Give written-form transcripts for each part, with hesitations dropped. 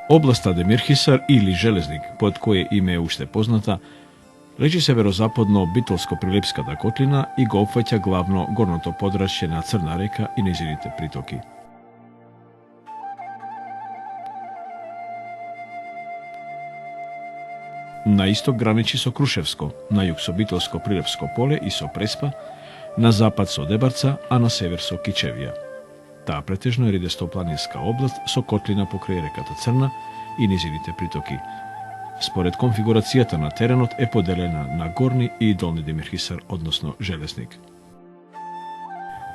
Областа Демирхисар или Железник, под кое име е уште позната, лежи северозападно Битолско-Прилепската котлина и го опфаќа главно горното подрачје на Црна река и нејзините притоки. На исток граничи со Крушевско, на југ со Битолско-Прилепско поле и со Преспа, на запад со Дебарца, а на север со Кичевија. Таа претежно е редестопланинска област со котлина покрај реката Црна и низините притоки. Според конфигурацијата на теренот е поделена на Горни и Долни Демирхисар, односно Железник.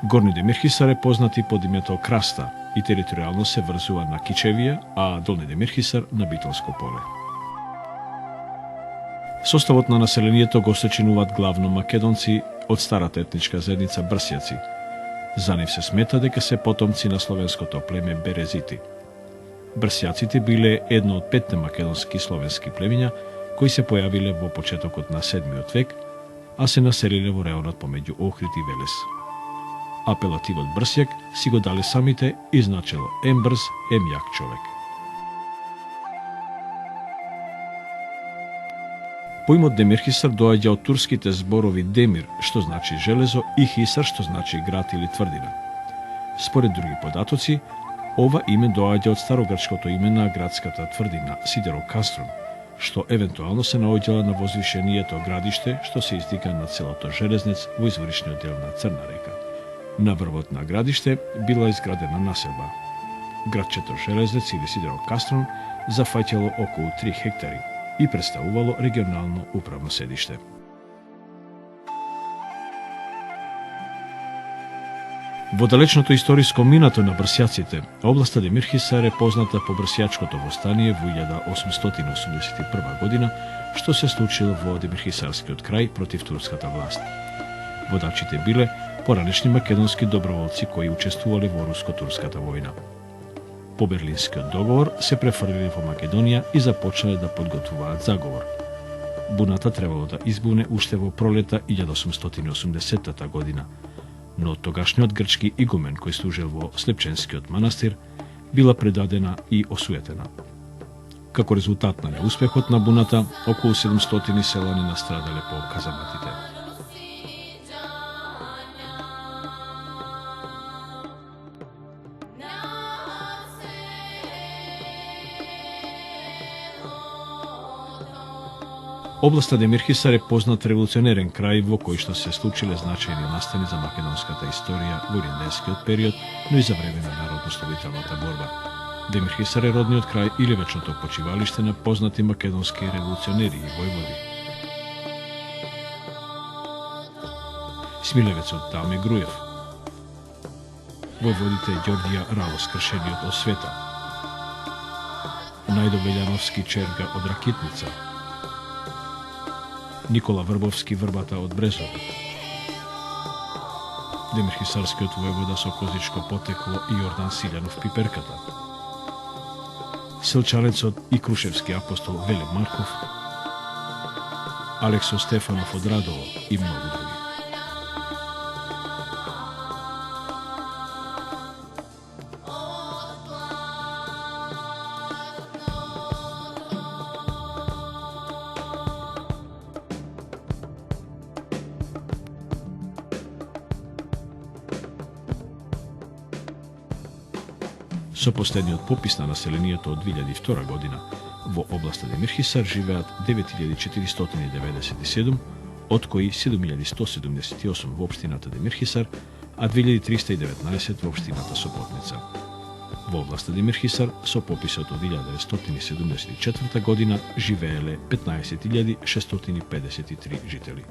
Горни Демирхисар е познат и под името Краста и територијално се врзува на Кичевија, а Долни Демирхисар на Битолско поле. Составот на населението го сочинуваат главно македонци од старата етничка заедница Брсјаци. За нив се смета дека се потомци на словенското племе Березити. Брсјаците биле едно од 5 македонски и словенски племиња кои се појавиле во почетокот на 7 век, а се населиле во реонот помеѓу Охрид и Велес. Апелативот Брсјак си го дале самите и значело ем брз, ем јак човек. Поимот Демирхисар доаѓа од турските зборови Демир, што значи железо, и Хисар, што значи град или тврдина. Според други податоци, ова име доаѓа од старогрчкото име на градската тврдина Сидерокастрон, што евентуално се наоѓала на возвишенијето градиште што се издига на селото Железнец во изворишниот дел на Црна река. На врвот на градиште била изградена населба. Градчето Железнец или Сидерокастрон зафаќало околу 3 хектари и представувало регионално управно седиште. Во далечното историско минато на брсјаците, областа Демирхисар е позната по брсјачкото востание во 1881 година, што се случило во Демирхисарскиот крај против турската власт. Водачите биле поранешни македонски доброволци кои учествувале во руско-турската војна. По Берлинскиот договор се префрлиле во Македонија и започнале да подготвуваат заговор. Буната требало да избуне уште во пролета 1880 година, но тогашниот грчки игумен кој служел во Слепченскиот манастир била предадена и осуетена. Како резултат на неуспехот на буната, околу 700 селани настрадале по казаматите. Областа Демирхисар е познат револуционерен крај во кој што се случиле значајни настани за македонската историја во ринденскиот период, но и за време на народно-ослободителната борба. Демирхисар е родниот крај или вечното почивалиште на познати македонски револуционери и војводи. Смилевецот Даме Груев, војводите Ѓорѓија Рало Скршениот од Света, Најдо Велјановски Черга од Ракитница, Никола Врбовски Врбата од Брезов, Демирхисарскиот војвода со козичко потекло и Јордан Силјанов Пиперката, Селчанецот и крушевски апостол Веле Марков, Алексо Стефанов од Радово и многу други. Со последниот попис на населението од 2002 година, во областа Демирхисар живеат 9497, од кои 7178 во општината Демирхисар, а 2319 во општината Сопотница. Во областа Демирхисар, со пописот од 1974 година, живееле 15653 жители.